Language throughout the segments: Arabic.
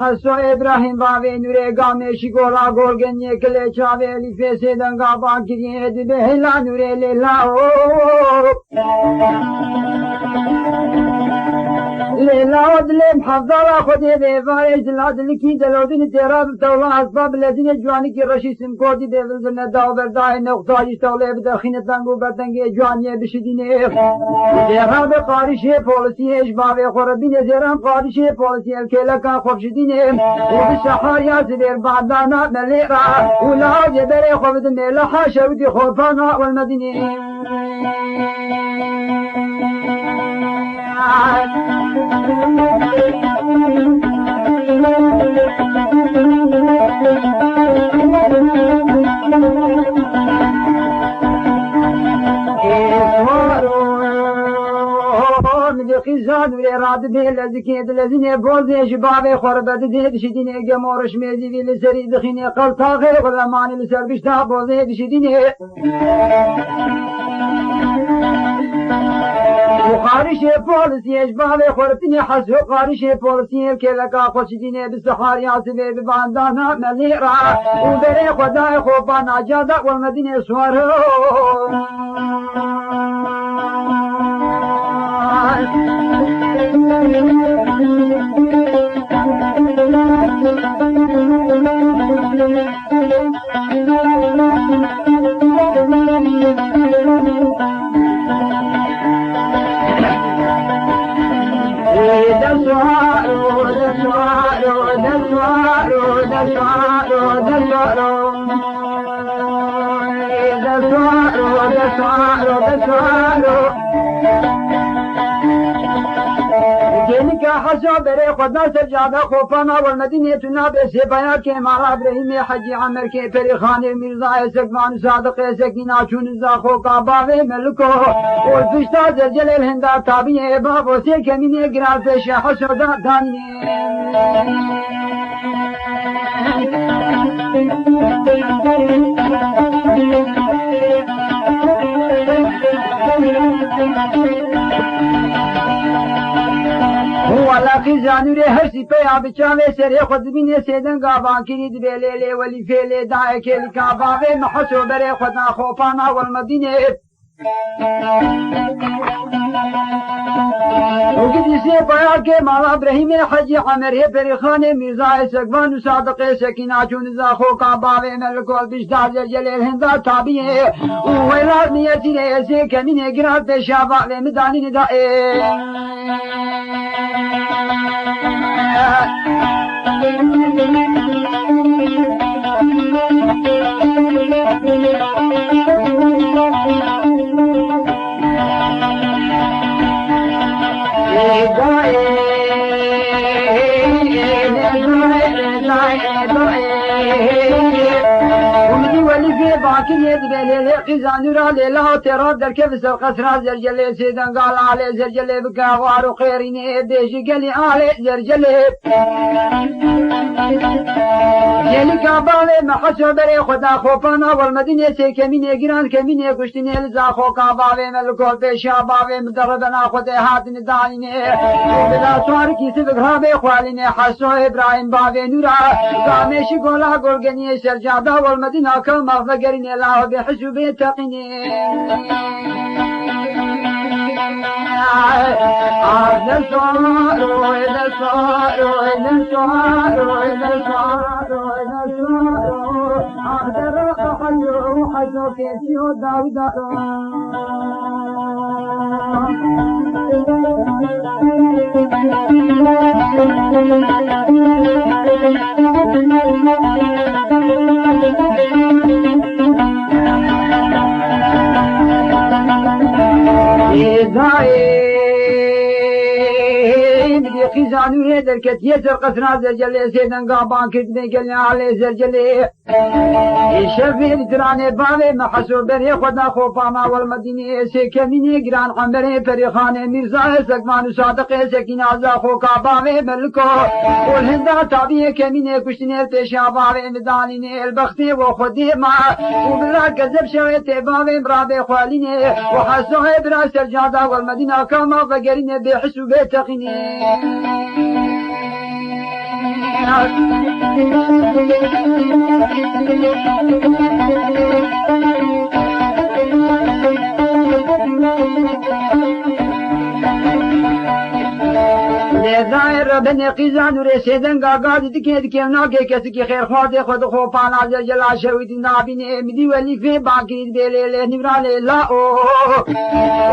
حسو ابراهیم باوی نوره گامشی گولا گرگنی کلی چاویلی فیسی دنگا باکری دی بهلا نوره لیلا لیلا دلم حفظالا خودی بیوارش دلا دلکی دلودین تیراب تولا اسباب لذین جوانی کی رشی سمکودی بیوزن داو بردای نقطاجی توله بدخین تنگو بردنگی جوانی بشدینه تیراب قارشی پولسیش باوی خوربین زیران قارشی پولسی الکلکا خوبشدینه و بشحار یاسبیر بعدانا ملیرا ولا جبری خوبد ملحا شودی خوبانا والمدینه خیزان ولی راد بیل ذکی دلزینه بوزه جبابه خربت دید شدینه گمورش میزی ویل سری دخینه قلطاقه غلمانی لسر بشتا بوزه شدینه خارش پولسی اجباب خورتنی حسو خارش پولسی که لکا خوشدینه بسحار یاسبه بباندانا ملیرا و بره خدای خوبا ناجادا والمدینه سوارو حسو بره خدا سجاده خوفانا والمدینه تناب سبایا که مارا ابراهیم حجی عمر کے پری خانه مرزا سکمان صادق سکینہ چون زاخو کا باوے ملکو اور پشتا زلجل الہندا تابعی باب سے کمینے گرا پیش حسو دانی والا خزانوری هرسی پیا بچاوے سری خود بینی سیدن گابان کرید بیلیلی ولی فیلی دائے کلی کاباوے محسو برے خودنا خوپانا والمدینه وقتی سے پایا کہ مولا ابراہیم حجی عمر پری خانے مرزا سکبان صادق سکینہ چون زاخو کاباوے ملکول بشدار جلیل ہندا تابعی ویلا نیتی ایسے کمینے گرات پیشابا و مدانی ندائے باقی دبلی قزانورا لیلا تراب در کف سر قصر زرجل سیدن قال علي زرجل بكاوار خيرين بيجي قال علي زرجل يلي كابالي محسو بري خدا خوفانا والمدينة سي كمينة جيران كمينة كشتينة لزاخو كاباوي ملكو بيشاباوي مدربنا خدي هاتن دانينة بلا سوار كيسي بغرابي خوالينة حسو ابراهيم باوي نورا قامشي قولا قرقنية سرجادا والمدينة كالما فقرين الله بحسو بيتقيني إذا صاروا إذا صاروا إذا صاروا إذا صاروا إذا صاروا أقدر أحلوا حسو كيسيو داودا خزانوی در کتیه سر قصنا زرجله سیدن قابان کرد بگلن علی زرجله شفیل ترانه باوی محسو بری خدا خوفاما والمدینه سکمینی گران قمبری پریخانه مرزا سکمان صادق سکین عزا خوکا باوی ملکو والهندا تابعی کمینه کشتنه پیشا باوی مدانینه البختی و خودی ما وبلا کذب شویت باوی مرابی خوالینه وحسو ابرا سرجادا والمدینه کما فقرینه بحسو بیتقینه لذاير بني قيزان ورسيدن قاقاد دكي وناكي كسكي خير خواتي خود خوفان عزيز جل شويت نابيني مدي ولي في باكي بيلي نبرالي لا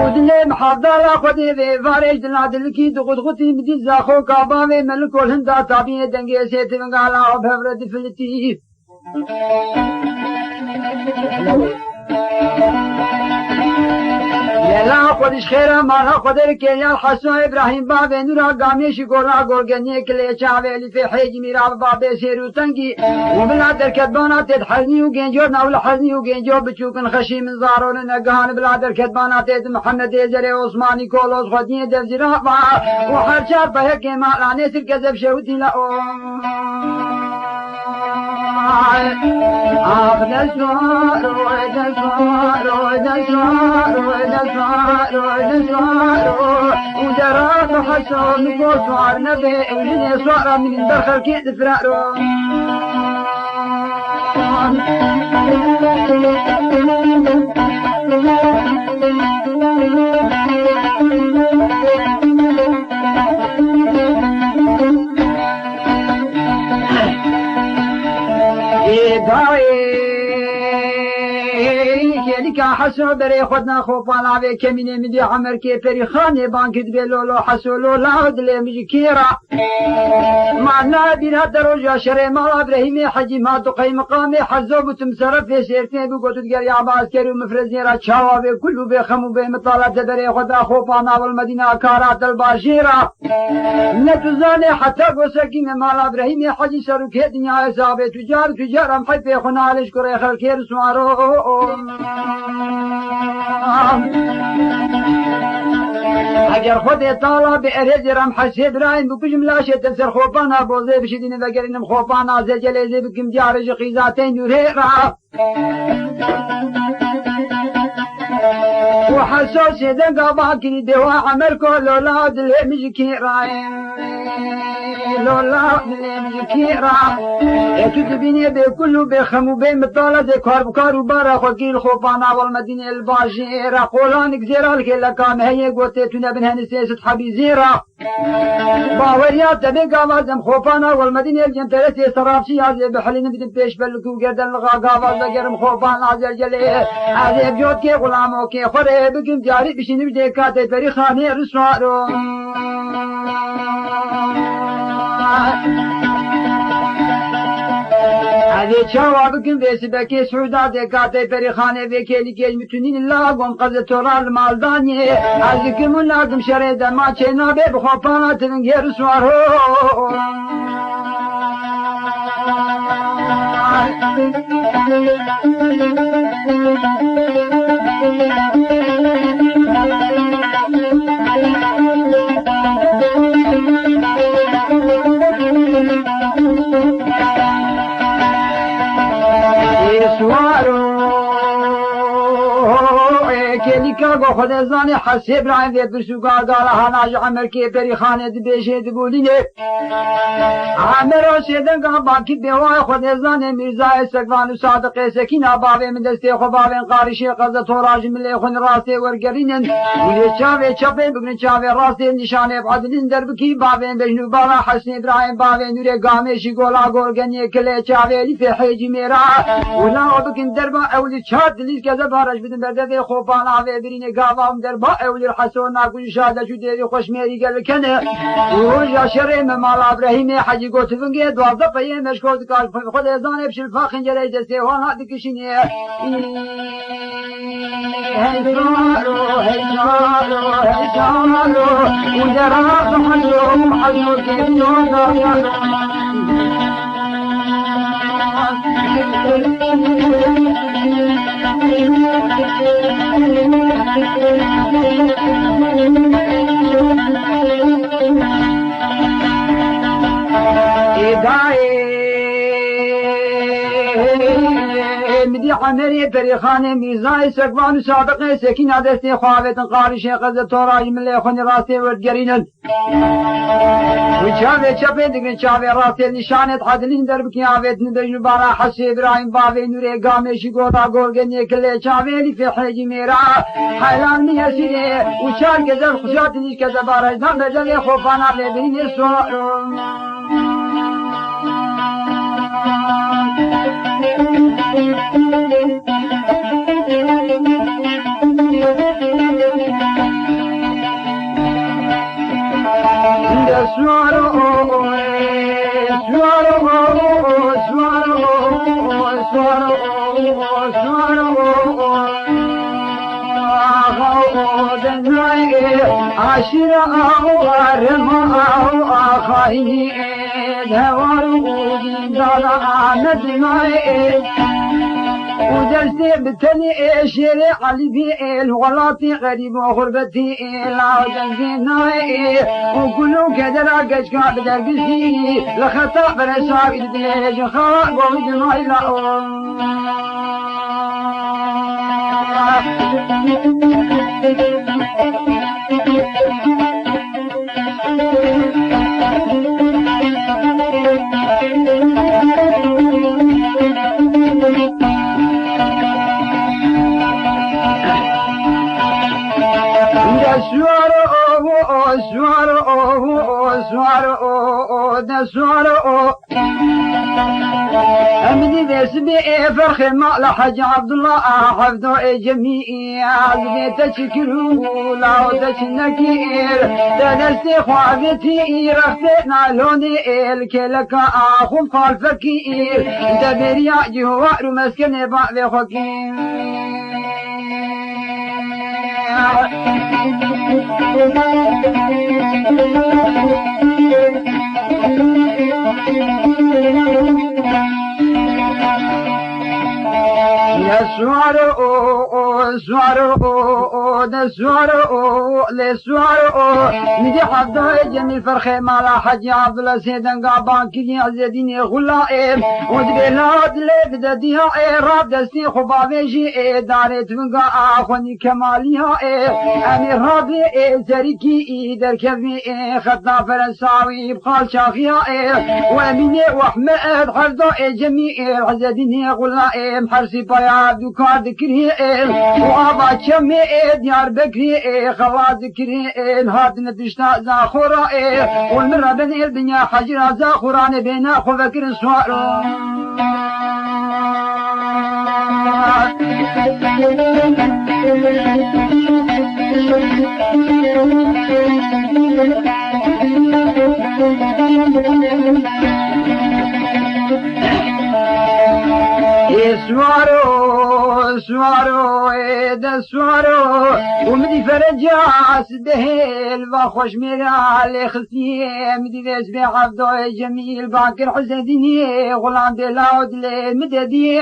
ودلي محضر خودي في فارج دلكي دغدغتي مدي زاخو كابامي ملكو الهندا تابيني دنگي سيت منقالا وبهبرد فلتي لا خودش خير ما خدر كيا الحسن ابراهيم باب نورا قاميش غورا غورغني كلي چاوي في حج ميرا باب سيرو تنگي وبلا دركبانا تدحني وجنجو ناول حزني وجنجو بچوكن خشي من زارون نگان بلا دركبانا تد محمد زري عثماني كولوس خدني دفزرا وحرشا به كما لاني سر كذب شوتي لا ودرات حسن وصار نبي وجني صار من الدخل كيد فرارو كا حسو بري خدنا خوفانا في كميني مدي عمر كي فري خاني بانك دبلولو حسولو لاود لي مجي كيرا معنا بنا دروجا شري مال ابراهيمي حجي ما تقي مقامي حزو بتمسرف في سيرتين بقوتو ديال عباس كريم مفرزين را تشاوا بي كلو بي خمو بي مطالة بري خدنا خوفانا والمدينة كارات الباشيرة نتزاني حتى قوسكي مال ابراهيمي حجي سروكي دنيا حسابي تجار محيفي خنا لشكري خلكير سوارو اگر خود طالب ارز رم حسید راین بو بجملا شت سر خوفانا بوزه بشدین وگرینم خوفانا زجلزه بکم جارج قیزاتین نوره را وحسوس دنقا باكي دوا عمر كله لا دل مجكي راين لولا دل مجكي را تدبيني بكله بخمو بمطالة ذكر بكارو بارا خكيل خوفانا والمدينة الباشيرة قولانك زيرا لكام هي قوتيتنا بنهن سيست حبي زيرا باوريات تبقى وازم خوفانا والمدينة الجنتلتي صرافشي هذه بحلين بدن بيش بلكو قردن لغاقا وازقرم خوفانا عزيز جليه هذه بيوت كي غلامو كي خوري بقم جاري بشين بدي كاتي بري خاني رسوارو هذه شوا بقم بيس بكي سعودا دي كاتي بري خاني بكي لكي متنين الله قم قز تورا المالداني هذه كمونا قم شريدا ما چينا بي بخوفانا تنجي رسوارو كا خود زاني حسب راين في برسوقا قال هناج عمر كي بري خانه بيشه تقولي عمر سيدن قال باقي بيوا خود زاني ميرزا سقفان صادق سكينه بابي من دستي خو بابي قارشي قزه توراج ملي خن راسي ورقرينن ولي چاوي چپي بگن چاوي راسي نشانه بعدين دربكي بابي بجنو بالا حسن ابراهيم بابي نوري قامشي قولا غورغني كلي چاوي في حيج ميرا ولا بگن دربا اولي چات ليس كذا بارش بدن برده خوفانا برینه گاوام در با اولی حسون نگوی شاده شو دیدی خوش میری گل کنه وجا شرم مال ابراهیم حجی گوت فنگه دوازده پای مشکوت کار خود ازان بشل فاخن جلی دسته وانا دکشینه هیجارو ودرا حلو حلو كيو مدي عمري فريخاني ميزاي سكوان سابق سكينة دستي خوابت قارش قزة توراج من ليخوني راسي ورد وشافي شافي دقن شافي راسي نشانت حدلين دربك يافت ندرج بارا حسي إبراهيم بابي نوري قامشي قوطا قولقني كل شافي لي في حيجي ميرا حيلان ميسيني وشان كذب خشات نيش كذب بارج نام بجلي خوفانا لبني السوء عشرة ورمى أخايني دوروا دلع مدمعي ودرسي بتني شريع علي في الغلاطي غريب وغربتي لا جنزيناي وكلو كدر قشقا بدر قسي لخطا برساق الديج خاق ومجمعي لا أمني باسمي فرخ الماء لحج عبد الله حفظه جميع بيت شكرو لا تشنكير تنسي خوابتي رختنا لوني الكلك أخو خالفكير دبريا جوار مسكن بعض خوكير ندي حفظه جميل فرخي مالا حجي عبد الله سيدن قابان كي عزيزيني غلائم ودبيلات لي بدديها راب دستي خبابيجي دارت منقا اخواني كماليها امير رابي زريكي دركبي خطنا فرنساوي بخال شاخيها واميني واحمد حفظه جميل عزيزيني غلائم حرسي بايا دكار ذكري وابا شمي ديار بكري خوا ذكري هاد ندشتا زاخورا والمرة بين الدنيا حجرا زاخوران بين خو فكر سوار سوارو ده سوارو ومدي فرجع سدهيل باخوش ميرا اللي خلتي مدي ذيس بي عبدو جميل باكر حسديني غلام دلاود لي مددي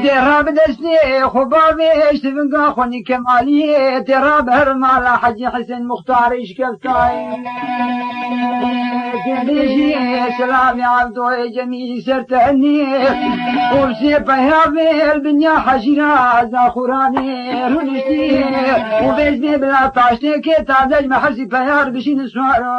دراب دسني خبابي اشتفنقا خوني كمالي دراب هرمال حجي حسن مختار اشكفتاي كديجي سلامي عبدو جميل سرتعني وبسي بيابي البنيا حجرا زاخوراني رنشتي وبيزني بلا طاشتي كي تعزج محرسي بيار بشين سوارا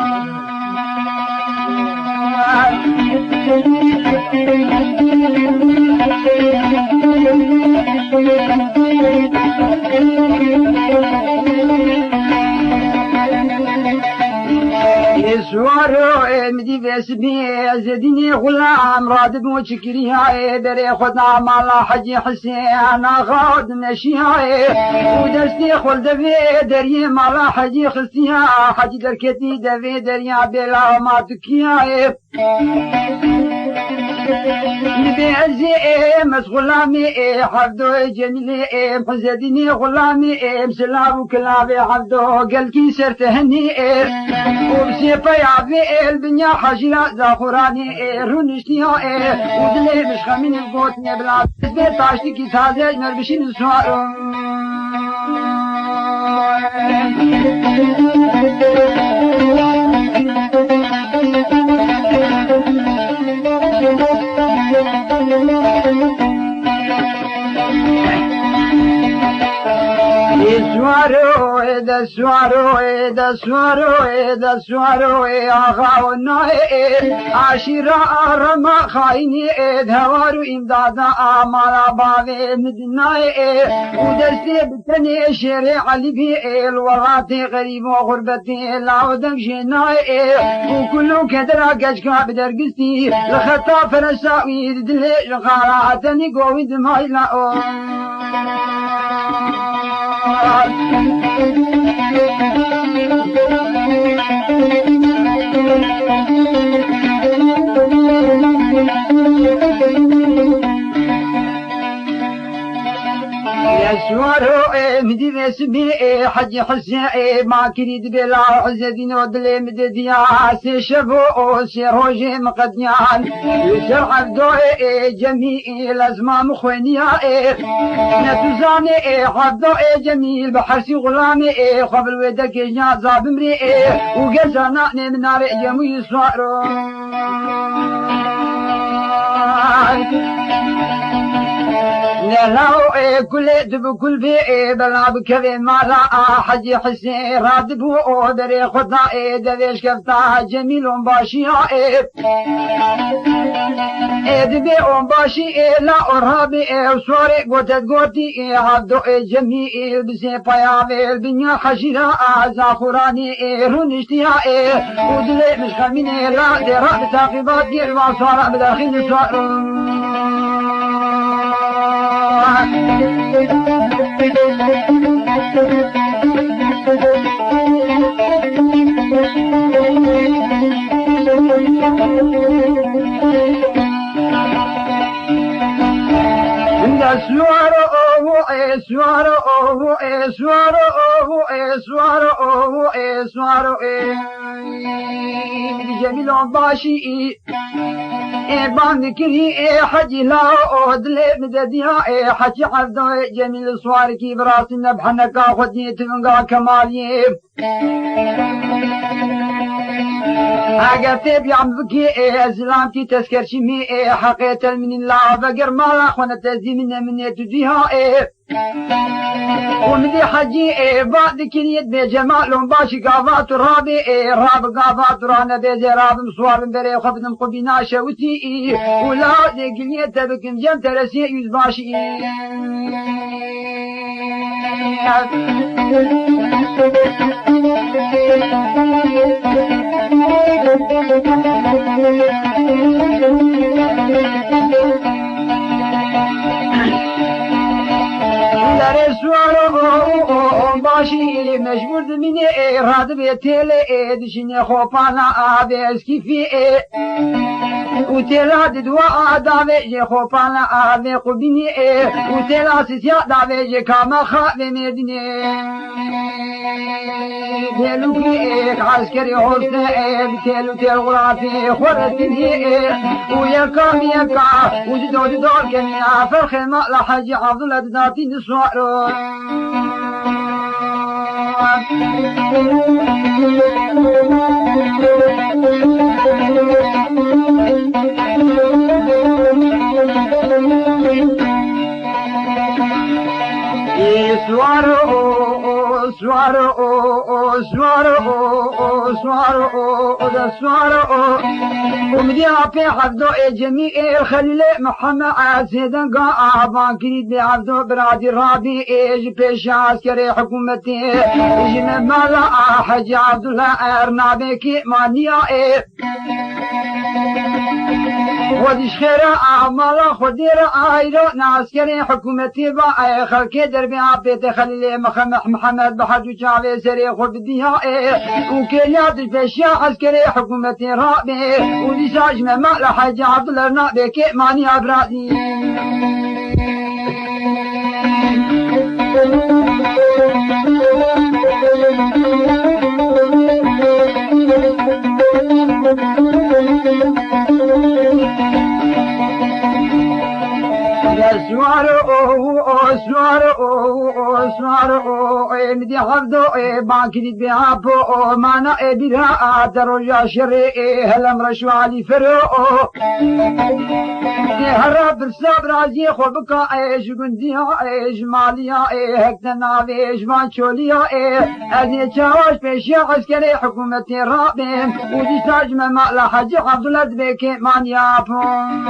سوارو مدي باسمي زديني غلام راد بوشكريها دري خدنا مالا حجي حسين غاد نشيها ودستي خلد في دري مالا حجي خسيها حجي دركتي دفي دريا بلا ما تكيها نبيعزي مسغلامي حفظو جميلي حزديني غلامي سلام كلابي حفظو قلكي سرتهني وبسي بيابي البنيا حجرا زاخوراني رونشتيها ودلي مش خمين القوتني بلا بيت عشتي كي تازج مربشين السوار سوارو دا سوارو دا سوارو دا سوارو آغا و نای عشیرا رما خاینی دوارو امدادا آمالا باوی مدنای و دستی بتنی شیر علی بی الوغات غریب و غربتی لاودنگ جنای و کلو کدرا گشکا بدرگستی لخطا فرساوی دلی غاراتنی گوید مایلا سوارو مدي اسمي حج حسين ما كريد بلا عزدين ودلي مدديا سي شبو سي روجي مقدنيان يسر عبدو جميع الازمام خوينيا نتزاني عبدو جميل بحرسي غلامي قبل ودك جا زابمري وقزانا من نار جميع سوارو لا كل دب كل بي بلعب كذي مالا حجي حسين رادبو دري خدا دريش كفتا جميل باشي دبي باشي لا ارهابي وصوري قوتت قوتي عبدو جميل بسي بايا البنيا حشيرا زاخراني رونشتيا ودلي مش خميني لا دي راب تاقيبات دي الوصارة بداخل صار سوارو جميل باشي باند كري حجي لا أدلي مدديا حجي عبدو جميل سواركي براس النبحنكا خدني تنقا كمالي أقرتي بيعمبكي أزلامتي تذكر شمي حقيقة من الله بقر مالا خوانا تزي من يتديها ومدي حجي بعد كنيت بجمال باشي قافات رابي راب قافات رانا بيزي راب مصوار بري خفن مقبنا شوتي ولا دي كنيت بكم جم ترسي يوز باشي سوارو باشي مجبور مني راد بيتيلي دشني خوفانا عابس كيفي وتلا دوا دافي خوفانا عابي قبني وتلا سيسيا دافي كاما خابي مدني تلوكي عسكري حسن بتلو تلغرافي خورتني ويا كام يكا وجدود دور كميا فرخنا لحاجي عبد الله داتي نسوارو سوارو ومدي عبي عبدو جميع الخليل محمد سيدان قابان كريد بعبدو برادي رابي بيش عسكري حكومتي جمع مالا حجي عبد الله ارنابيكي مانيا وديش خيرا عمالا خديرا عايرو نعسكري حكومتي با خلقي دربي عبيت خليل محمد بحدو شعبي سري خود بديها وكيلات الفشيا عسكري حكومتي رابي وديش عجمة مالا حجي عبد الله ارنابيكي مانيا برادي سوارو مدي حفظو باكي بيابو مانا بيها درجة شري هلم رشو علي فرو هرب الصبر عزي خبكا ايش قنديا ايش ماليا هكتنا ايش مانشوليا ازي تشاوش بيشي عسكري حكومتي رابين ودي ساجمة مالا حجي عبد الله بيكي مان يابون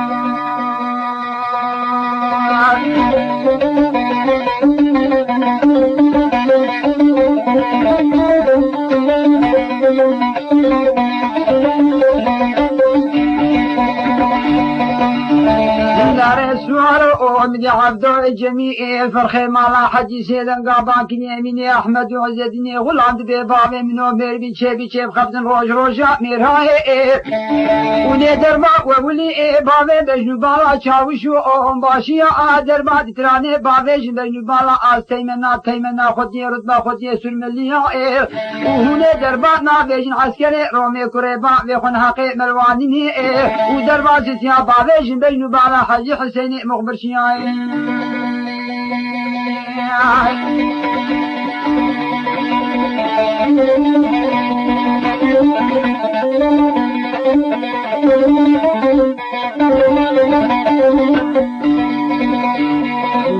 سوارو مدي عبدو الجميع فرخي مالا حجي سيدن قابان كني اميني احمد وعزدني غلاند ببابي منو مير بيشي بخبزن روج روجا ميرهاي ونيدر ما وولي بابي بجنو بالا چاوشو باشي آدر ما تراني بابي بجنو بالا آز تيمنا خودي رتبا خودي سرمليا وهنا دربا نابيجن عسكري رومي كريبا بيخون حقي ملوانيني ودربا سيسيا بابي بجنو بالا حجي حسيني مخبر شياي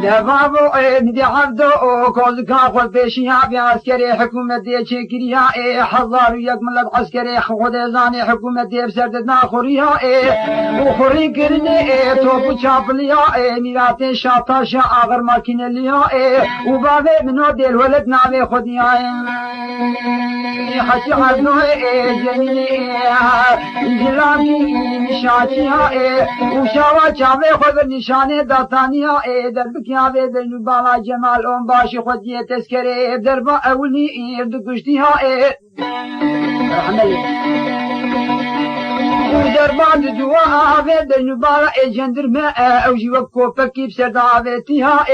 دبابو مدي عبدو كوزكا خود بيشيا بعسكري حكومة دي تشكريا حضار يكمل عسكري خود زاني حكومة دي بسردنا خوريا وخوري كرني توبو شابليا ميراتي شاطاشا اغر ماكينليا وبابي منو دي الولد نامي خوديا حسي عدنو جميلي جلامي نشاتيا وشاوا جامي خود نشاني داتانيا دربكيا بين بالا جمال ام باشي خودي تذكري دربا اولي دكشتيها رحمه ودربا دوا بين بالا جندر ما اوجي وكوبكي بسرداوتيها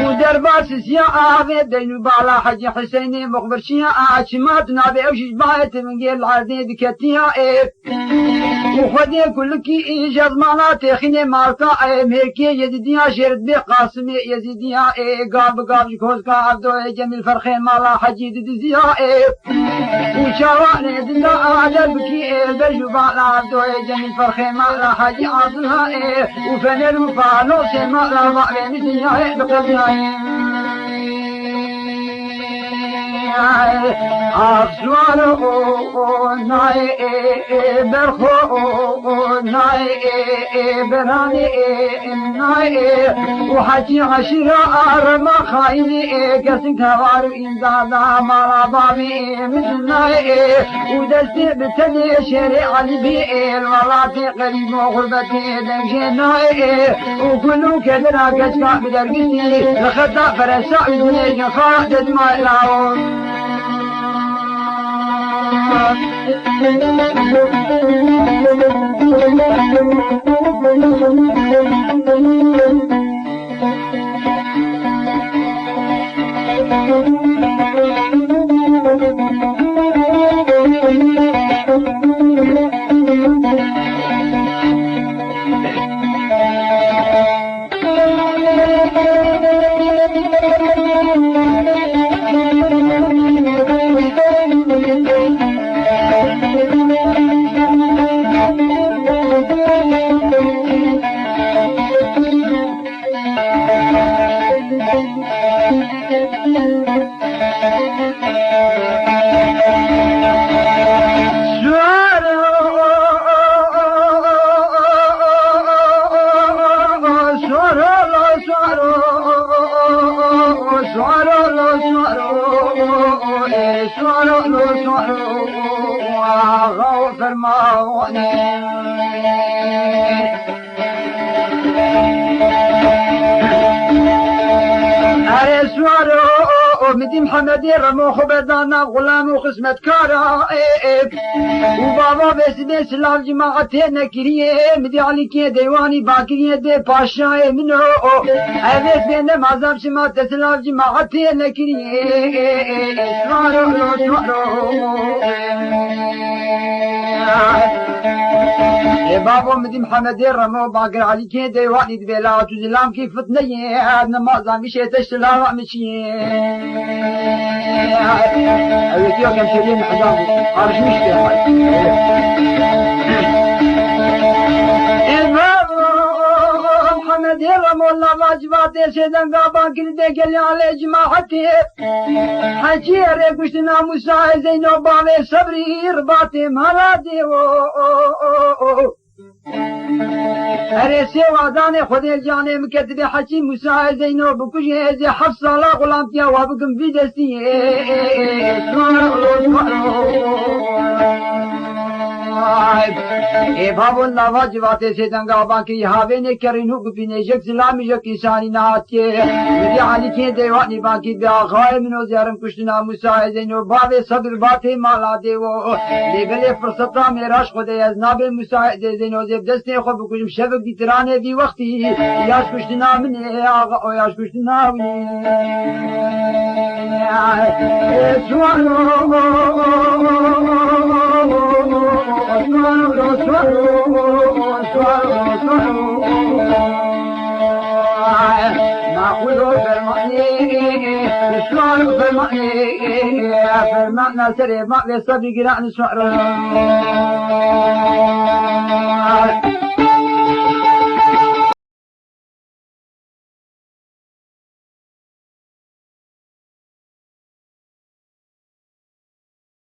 ودربا سيسيا بين بالا حجي حسيني مخبر شيا عشمات نابي اوجي بايت من غير العرضين دكتيها وخدي كلكي إيجاز معنا تخيني ماركا ميركي يزيديا شرد بي قاسمي يزيديا قاب جكوزكا عبدو جميل فرخين مالا حجي دزيا وشاوا ندنا عدل بكي برجوبا عبدو جميل فرخين مالا حجي عاصلها وفنر وفانو سيما مالا مثلها بقلبها أفسوارو ناي برخو ناي براني ناي وحكي عشرة أرما خايني كسك هوار إنزادا مالا بابي مثل ناي ودستي بتني شريع البيئل ولاتي قريب وغربتي دنجي ناي وكلو كدنا كشكا بدرقسي لخطا فرسا بدني خادد ما إلاون مدي محمد رمو خبردانا غلام وخصمت كارا وبابا بس سلام جماعتين كريه مدي علي كي ديواني باكريه دي باشا منو ابس بين مازام شما سلام جماعتين كريه بابو مدي محمد الرمو باقر علي كي ديواني دبيلا تزلام كيف فتني نمازان مشي تشلا مشي أيوتيو كان شيرين حزام عارش مشتي محمد الرمو الله واجباتي سيدان قابان كده قال على جماعتي حجي ريكوشنا موسى زينو بابي صبري رباطي مرادي ارے سوادان خودی جانے مکتب حجی موسى زينو بكوشي زي حفصة لا غلام فيها وابكم في دستي بابو الله واجباتے سے دنگا باقی ہاوے نے کرینو گپینے جگ سلامی جگ کسانی نہات کے مدی علی کے دیوانی باقی بیا غائے منو زیارم کشتنا موسى زینو باوے صبر باتے مالا دے وہ دے گلے فرصتا میراش خودے ازناب موسى زینو زیب دستے خود بکشم شبک دی ترانے دی وقتی یاش کشتنا منی آغا او یاش کشتنا منی فرماننا سري ما بيصبي قرأ نسوار